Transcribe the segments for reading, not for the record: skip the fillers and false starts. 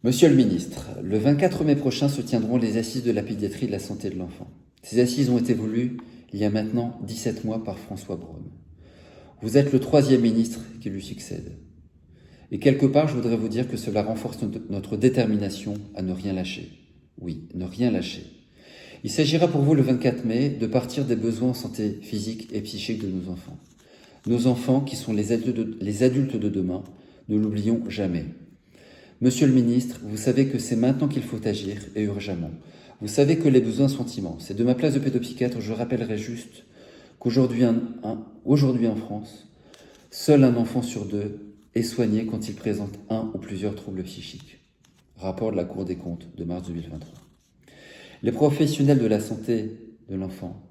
Monsieur le ministre, le 24 mai prochain se tiendront les assises de la pédiatrie et de la santé de l'enfant. Ces assises ont été voulues il y a maintenant 17 mois par François Braun. Vous êtes le 3e ministre qui lui succède. Et quelque part, je voudrais vous dire que cela renforce notre détermination à ne rien lâcher. Oui, ne rien lâcher. Il s'agira pour vous le 24 mai de partir des besoins en santé physique et psychique de nos enfants. Nos enfants qui sont les adultes de demain, ne l'oublions jamais. Monsieur le ministre, vous savez que c'est maintenant qu'il faut agir, et urgemment. Vous savez que les besoins sont immenses. Et de ma place de pédopsychiatre, je rappellerai juste qu'aujourd'hui en France, seul un enfant sur 2 est soigné quand il présente un ou plusieurs troubles psychiques. Rapport de la Cour des comptes de mars 2023. Les professionnels de la santé de l'enfant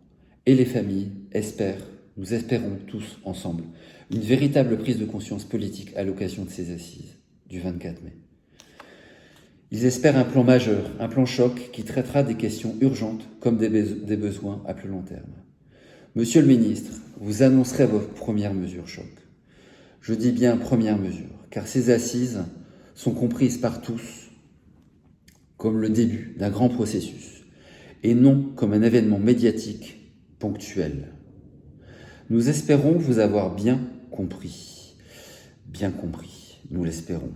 et les familles nous espérons tous ensemble, une véritable prise de conscience politique à l'occasion de ces assises du 24 mai. Ils espèrent un plan majeur, un plan choc qui traitera des questions urgentes comme des besoins à plus long terme. Monsieur le ministre, vous annoncerez vos premières mesures choc. Je dis bien premières mesures, car ces assises sont comprises par tous comme le début d'un grand processus, et non comme un événement médiatique ponctuel. Nous espérons vous avoir bien compris, nous l'espérons.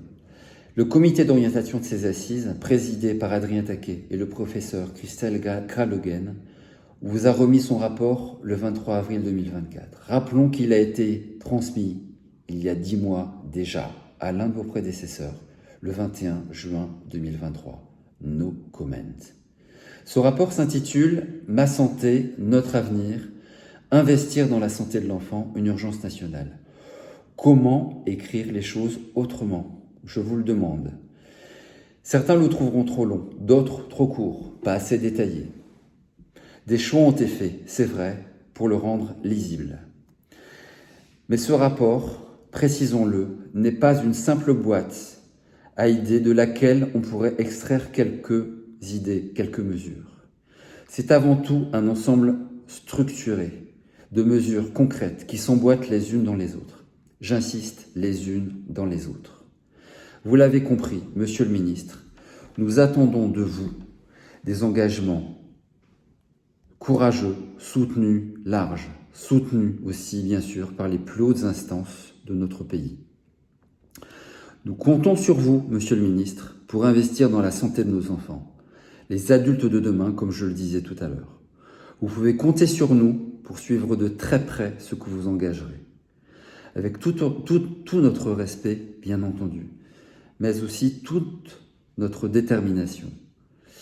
Le comité d'orientation de ces assises, présidé par Adrien Taquet et le professeur Christelle Kralogen, vous a remis son rapport le 23 avril 2024. Rappelons qu'il a été transmis il y a 10 mois déjà à l'un de vos prédécesseurs, le 21 juin 2023. No comment. Ce rapport s'intitule « Ma santé, notre avenir, investir dans la santé de l'enfant, une urgence nationale ». Comment écrire les choses autrement ? Je vous le demande. Certains le trouveront trop long, d'autres trop court, pas assez détaillé. Des choix ont été faits, c'est vrai, pour le rendre lisible. Mais ce rapport, précisons-le, n'est pas une simple boîte à idées de laquelle on pourrait extraire quelques idées, quelques mesures. C'est avant tout un ensemble structuré de mesures concrètes qui s'emboîtent les unes dans les autres. J'insiste, les unes dans les autres. Vous l'avez compris, monsieur le ministre, nous attendons de vous des engagements courageux, soutenus, larges, soutenus aussi, bien sûr, par les plus hautes instances de notre pays. Nous comptons sur vous, monsieur le ministre, pour investir dans la santé de nos enfants, les adultes de demain, comme je le disais tout à l'heure. Vous pouvez compter sur nous pour suivre de très près ce que vous engagerez, avec tout notre respect, bien entendu, mais aussi toute notre détermination.